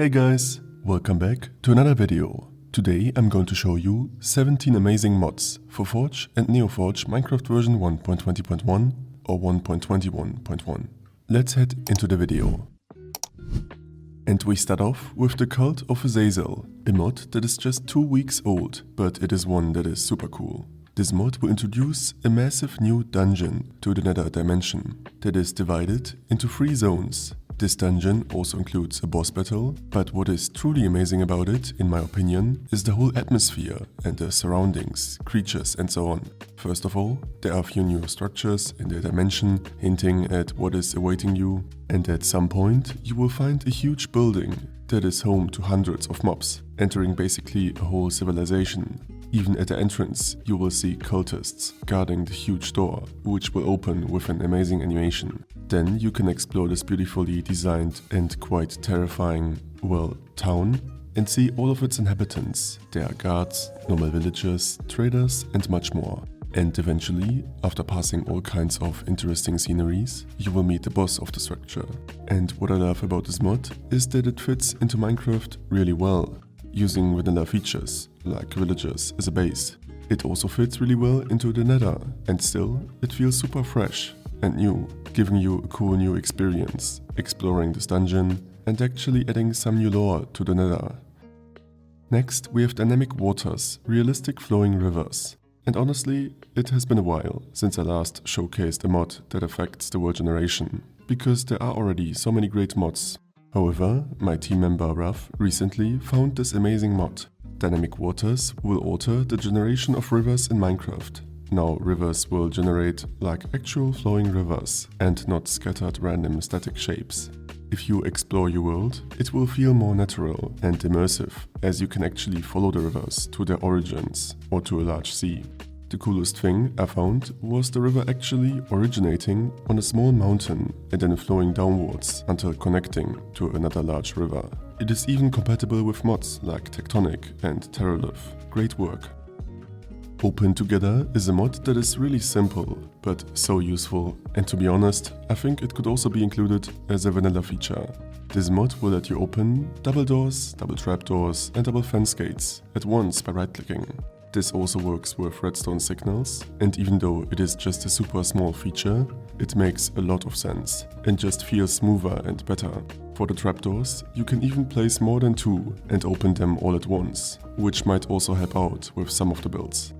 Hey guys, welcome back to another video. Today I'm going to show you 17 amazing mods for Forge and Neoforge Minecraft version 1.20.1 or 1.21.1. Let's head into the video. And we start off with the Cult of Azazel, a mod that is just 2 weeks old, but it is one that is super cool. This mod will introduce a massive new dungeon to the nether dimension that is divided into 3 zones. This dungeon also includes a boss battle, but what is truly amazing about it, in my opinion, is the whole atmosphere and the surroundings, creatures and so on. First of all, there are a few new structures in the dimension, hinting at what is awaiting you, and at some point you will find a huge building that is home to hundreds of mobs, entering basically a whole civilization. Even at the entrance, you will see cultists guarding the huge door, which will open with an amazing animation. Then you can explore this beautifully designed and quite terrifying, well, town and see all of its inhabitants. There are guards, normal villagers, traders and much more. And eventually, after passing all kinds of interesting sceneries, you will meet the boss of the structure. And what I love about this mod is that it fits into Minecraft really well, using vanilla features like villagers as a base. It also fits really well into the nether, and still it feels super fresh and new, giving you a cool new experience, exploring this dungeon and actually adding some new lore to the nether. Next we have dynamic waters, realistic flowing rivers. And honestly, it has been a while since I last showcased a mod that affects the world generation, because there are already so many great mods. However, my team member Ruff recently found this amazing mod. Dynamic waters will alter the generation of rivers in Minecraft. Now rivers will generate like actual flowing rivers and not scattered random static shapes. If you explore your world, it will feel more natural and immersive, as you can actually follow the rivers to their origins or to a large sea. The coolest thing I found was the river actually originating on a small mountain and then flowing downwards until connecting to another large river. It is even compatible with mods like Tectonic and Terralith. Great work. Open Together is a mod that is really simple, but so useful, and to be honest, I think it could also be included as a vanilla feature. This mod will let you open double doors, double trapdoors and double fence gates at once by right-clicking. This also works with redstone signals, and even though it is just a super small feature, it makes a lot of sense and just feels smoother and better. For the trapdoors, you can even place more than 2 and open them all at once, which might also help out with some of the builds.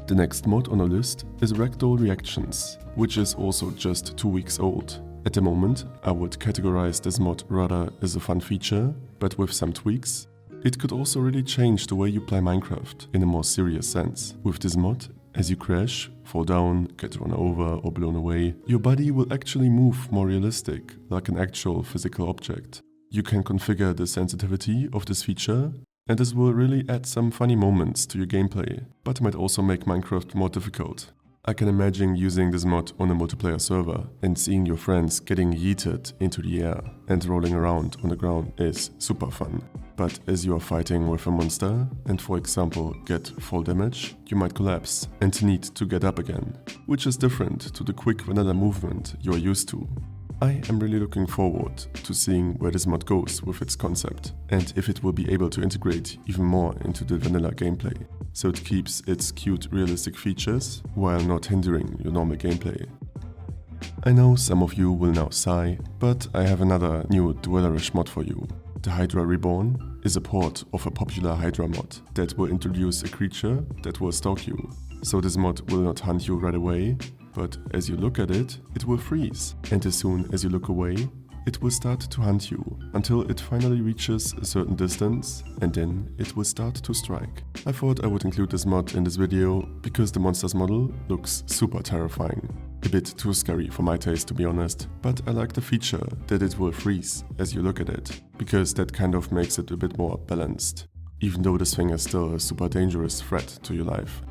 The next mod on our list is Ragdoll Reactions, which is also just 2 weeks old. At the moment, I would categorize this mod rather as a fun feature, but with some tweaks, it could also really change the way you play Minecraft in a more serious sense. With this mod, as you crash, fall down, get run over or blown away, your body will actually move more realistic, like an actual physical object. You can configure the sensitivity of this feature, and this will really add some funny moments to your gameplay, but might also make Minecraft more difficult. I can imagine using this mod on a multiplayer server and seeing your friends getting yeeted into the air and rolling around on the ground is super fun. But as you are fighting with a monster and for example get fall damage, you might collapse and need to get up again, which is different to the quick vanilla movement you are used to. I am really looking forward to seeing where this mod goes with its concept and if it will be able to integrate even more into the vanilla gameplay, so it keeps its cute realistic features while not hindering your normal gameplay. I know some of you will now sigh, but I have another new dwellerish mod for you. The Hydra Reborn is a port of a popular Hydra mod that will introduce a creature that will stalk you. So this mod will not hunt you right away, but as you look at it, it will freeze. And as soon as you look away, it will start to hunt you until it finally reaches a certain distance and then it will start to strike. I thought I would include this mod in this video because the monster's model looks super terrifying. A bit too scary for my taste to be honest, but I like the feature that it will freeze as you look at it, because that kind of makes it a bit more balanced, even though this thing is still a super dangerous threat to your life.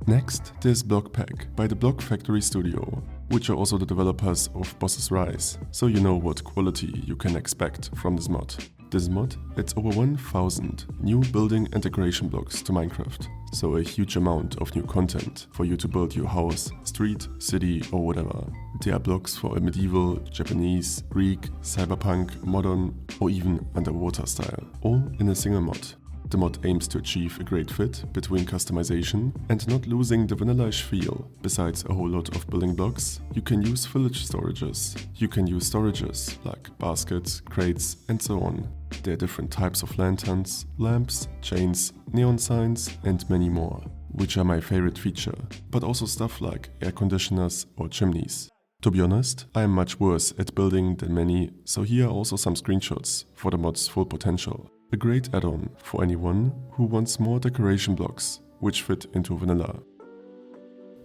Next, there's Block Pack by the Block Factory Studio, which are also the developers of Boss's Rise, so you know what quality you can expect from this mod. This mod adds over 1000 new building and decoration blocks to Minecraft, so a huge amount of new content for you to build your house, street, city or whatever. There are blocks for a medieval, Japanese, Greek, cyberpunk, modern or even underwater style, all in a single mod. The mod aims to achieve a great fit between customization and not losing the vanilla-ish feel. Besides a whole lot of building blocks, you can use village storages. You can use storages like baskets, crates and so on. There are different types of lanterns, lamps, chains, neon signs and many more, which are my favorite feature, but also stuff like air conditioners or chimneys. To be honest, I am much worse at building than many, so here are also some screenshots for the mod's full potential. A great add-on for anyone who wants more decoration blocks, which fit into vanilla.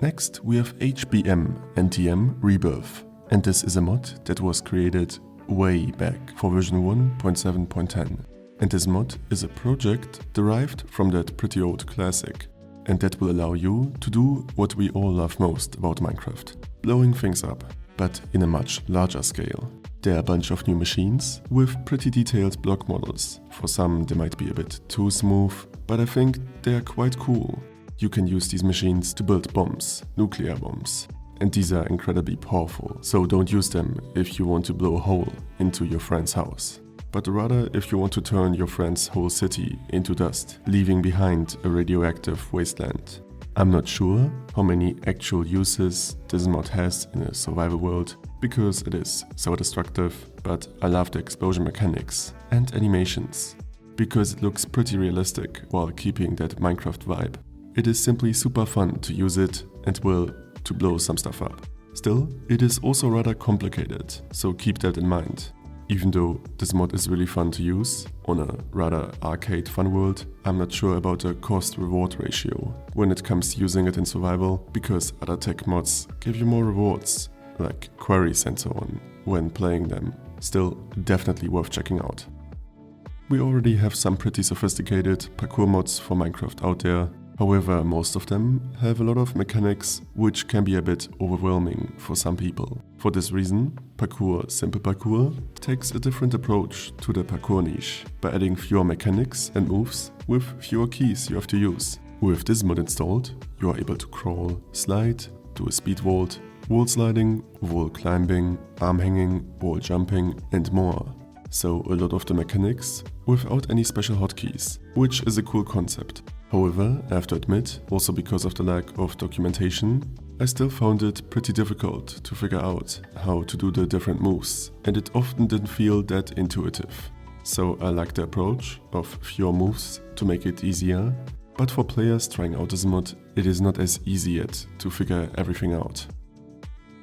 Next we have HBM-NTM Rebirth, and this is a mod that was created way back for version 1.7.10. And this mod is a project derived from that pretty old classic, and that will allow you to do what we all love most about Minecraft, blowing things up, but in a much larger scale. There are a bunch of new machines with pretty detailed block models. For some they might be a bit too smooth, but I think they are quite cool. You can use these machines to build bombs, nuclear bombs. And these are incredibly powerful, so don't use them if you want to blow a hole into your friend's house. But rather if you want to turn your friend's whole city into dust, leaving behind a radioactive wasteland. I'm not sure how many actual uses this mod has in a survival world, because it is so destructive, but I love the explosion mechanics and animations, because it looks pretty realistic while keeping that Minecraft vibe. It is simply super fun to use it and to blow some stuff up. Still, it is also rather complicated, so keep that in mind. Even though this mod is really fun to use, on a rather arcade fun world, I'm not sure about the cost-reward ratio when it comes to using it in survival, because other tech mods give you more rewards, like quarries and so on, when playing them. Still, definitely worth checking out. We already have some pretty sophisticated parkour mods for Minecraft out there. However, most of them have a lot of mechanics which can be a bit overwhelming for some people. For this reason, Parkour Simple Parkour takes a different approach to the parkour niche by adding fewer mechanics and moves with fewer keys you have to use. With this mod installed, you are able to crawl, slide, do a speed vault, wall sliding, wall climbing, arm hanging, wall jumping and more. So a lot of the mechanics without any special hotkeys, which is a cool concept. However, I have to admit, also because of the lack of documentation, I still found it pretty difficult to figure out how to do the different moves, and it often didn't feel that intuitive. So I like the approach of fewer moves to make it easier, but for players trying out this mod, it is not as easy yet to figure everything out.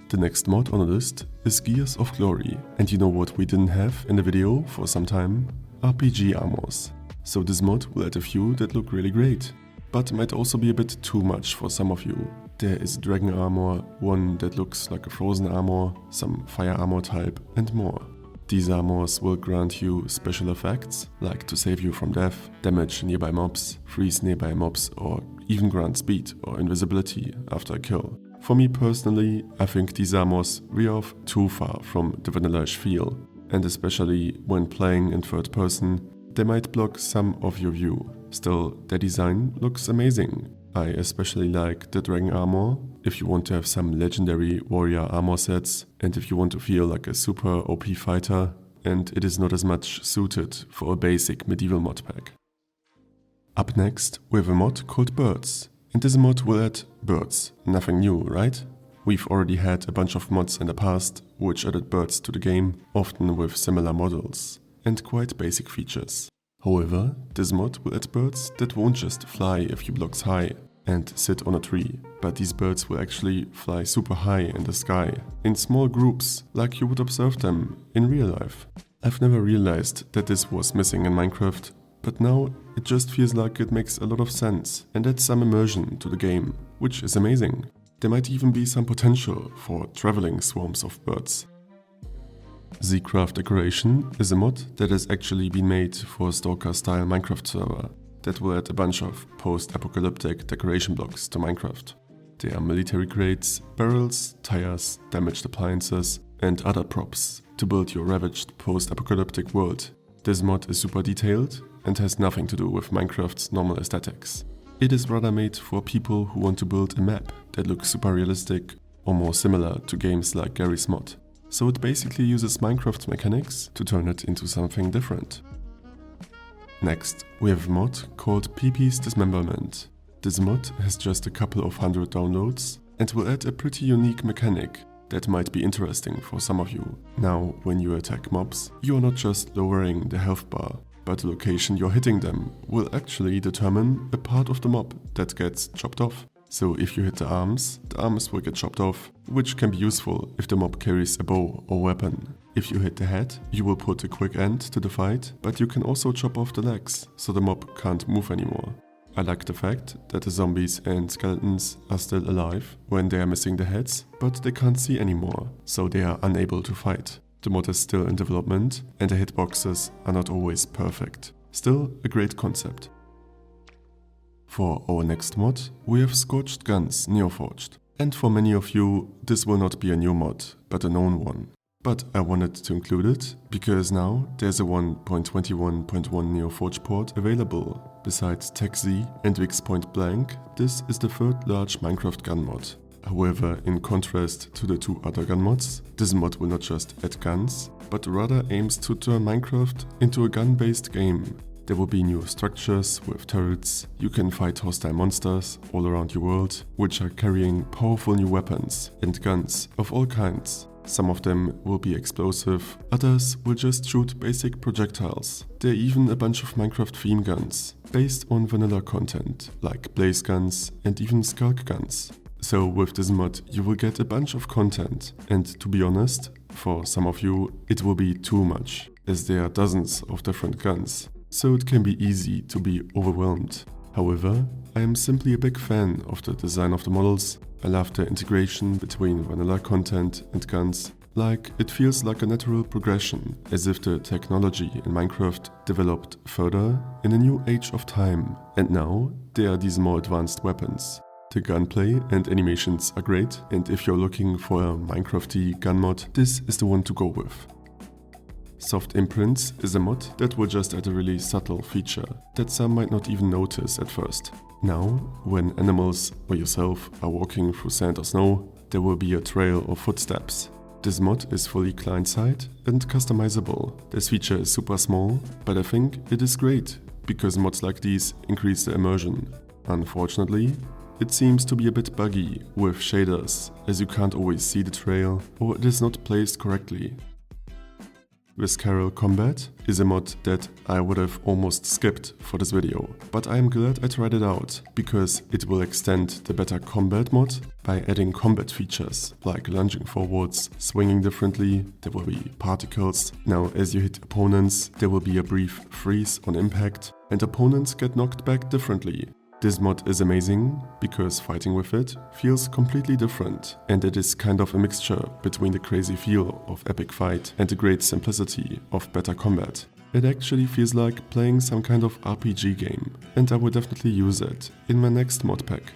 The next mod on the list is Gears of Glory, and you know what we didn't have in the video for some time? RPG armors. So this mod will add a few that look really great, but might also be a bit too much for some of you. There is dragon armor, one that looks like a frozen armor, some fire armor type and more. These armors will grant you special effects, like to save you from death, damage nearby mobs, freeze nearby mobs or even grant speed or invisibility after a kill. For me personally, I think these armors veer off too far from the vanilla-ish feel, and especially when playing in third person, they might block some of your view. Still, their design looks amazing. I especially like the dragon armor, if you want to have some legendary warrior armor sets, and if you want to feel like a super OP fighter, and it is not as much suited for a basic medieval mod pack. Up next, we have a mod called Birds. And this mod will add birds. Nothing new, right? We've already had a bunch of mods in the past which added birds to the game, often with similar models and quite basic features. However, this mod will add birds that won't just fly a few blocks high and sit on a tree, but these birds will actually fly super high in the sky, in small groups, like you would observe them in real life. I've never realized that this was missing in Minecraft, but now it just feels like it makes a lot of sense and adds some immersion to the game, which is amazing. There might even be some potential for traveling swarms of birds. Zcraft Decoration is a mod that has actually been made for a Stalker-style Minecraft server that will add a bunch of post-apocalyptic decoration blocks to Minecraft. There are military crates, barrels, tires, damaged appliances and other props to build your ravaged post-apocalyptic world. This mod is super detailed and has nothing to do with Minecraft's normal aesthetics. It is rather made for people who want to build a map that looks super realistic or more similar to games like Garry's Mod. So it basically uses Minecraft's mechanics to turn it into something different. Next, we have a mod called PPs Dismemberment. This mod has just a couple of hundred downloads and will add a pretty unique mechanic that might be interesting for some of you. Now, when you attack mobs, you are not just lowering the health bar, but the location you're hitting them will actually determine a part of the mob that gets chopped off. So if you hit the arms will get chopped off, which can be useful if the mob carries a bow or weapon. If you hit the head, you will put a quick end to the fight, but you can also chop off the legs, so the mob can't move anymore. I like the fact that the zombies and skeletons are still alive when they are missing the heads, but they can't see anymore, so they are unable to fight. The mod is still in development, and the hitboxes are not always perfect. Still a great concept. For our next mod, we have Scorched guns Neoforged. And for many of you, this will not be a new mod, but a known one. But I wanted to include it, because now there's a 1.21.1 Neoforge port available. Besides TechZ and Vix Point Blank, this is the third large Minecraft gun mod. However, in contrast to the two other gun mods, this mod will not just add guns, but rather aims to turn Minecraft into a gun-based game. There will be new structures with turrets, you can fight hostile monsters all around your world, which are carrying powerful new weapons and guns of all kinds. Some of them will be explosive, others will just shoot basic projectiles. There are even a bunch of Minecraft theme guns, based on vanilla content, like blaze guns and even skulk guns. So with this mod you will get a bunch of content, and to be honest, for some of you it will be too much, as there are dozens of different guns. So it can be easy to be overwhelmed. However, I am simply a big fan of the design of the models. I love the integration between vanilla content and guns. It feels like a natural progression, as if the technology in Minecraft developed further in a new age of time, and now there are these more advanced weapons. The gunplay and animations are great, and if you're looking for a Minecrafty gun mod, this is the one to go with. Soft Imprints is a mod that will just add a really subtle feature that some might not even notice at first. Now, when animals or yourself are walking through sand or snow, there will be a trail of footsteps. This mod is fully client-side and customizable. This feature is super small, but I think it is great, because mods like these increase the immersion. Unfortunately, it seems to be a bit buggy with shaders, as you can't always see the trail or it is not placed correctly. Visceral Combat is a mod that I would have almost skipped for this video, but I am glad I tried it out, because it will extend the Better Combat mod by adding combat features like lunging forwards, swinging differently, there will be particles. Now as you hit opponents, there will be a brief freeze on impact, and opponents get knocked back differently. This mod is amazing, because fighting with it feels completely different, and it is kind of a mixture between the crazy feel of Epic Fight and the great simplicity of Better Combat. It actually feels like playing some kind of RPG game, and I would definitely use it in my next mod pack.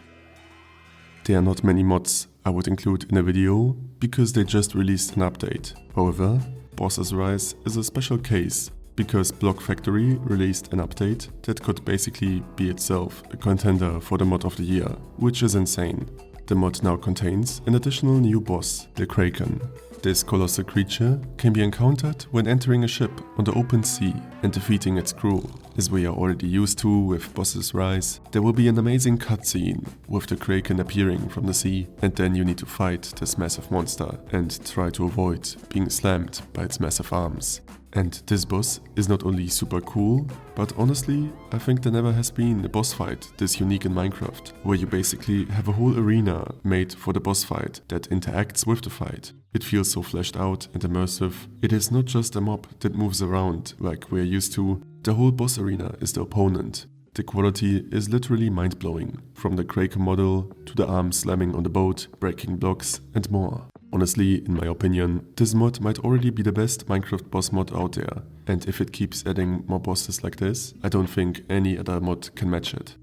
There are not many mods I would include in a video, because they just released an update. However, Boss's Rise is a special case, because Block Factory released an update that could basically be itself a contender for the mod of the year, which is insane. The mod now contains an additional new boss, the Kraken. This colossal creature can be encountered when entering a ship on the open sea and defeating its crew. As we are already used to with Boss's Rise, there will be an amazing cutscene with the Kraken appearing from the sea, and then you need to fight this massive monster and try to avoid being slammed by its massive arms. And this boss is not only super cool, but honestly, I think there never has been a boss fight this unique in Minecraft, where you basically have a whole arena made for the boss fight that interacts with the fight. It feels so fleshed out and immersive. It is not just a mob that moves around like we're used to, the whole boss arena is the opponent. The quality is literally mind-blowing, from the Kraken model to the arms slamming on the boat, breaking blocks and more. Honestly, in my opinion, this mod might already be the best Minecraft boss mod out there, and if it keeps adding more bosses like this, I don't think any other mod can match it.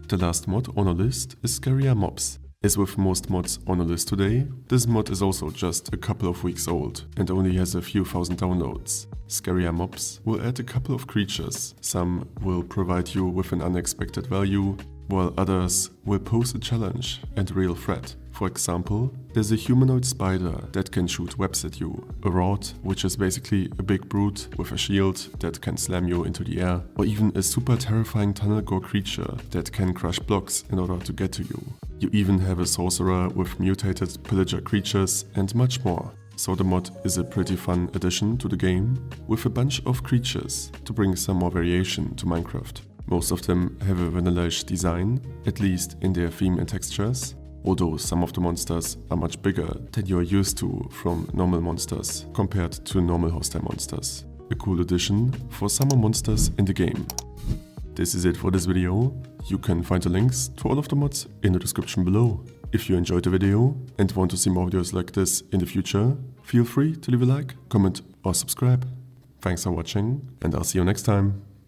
The last mod on our list is Skarrier mobs. As with most mods on the list today, this mod is also just a couple of weeks old and only has a few thousand downloads. Skarrier mobs will add a couple of creatures, some will provide you with an unexpected value, while others will pose a challenge and real threat. For example, there's a humanoid spider that can shoot webs at you, a rod, which is basically a big brute with a shield that can slam you into the air, or even a super terrifying tunnel gore creature that can crush blocks in order to get to you. You even have a sorcerer with mutated pillager creatures and much more. So the mod is a pretty fun addition to the game, with a bunch of creatures to bring some more variation to Minecraft. Most of them have a vanilla-ish design, at least in their theme and textures, although some of the monsters are much bigger than you are used to from normal monsters compared to normal hostile monsters. A cool addition for summer monsters in the game. This is it for this video. You can find the links to all of the mods in the description below. If you enjoyed the video and want to see more videos like this in the future, feel free to leave a like, comment or subscribe. Thanks for watching and I'll see you next time.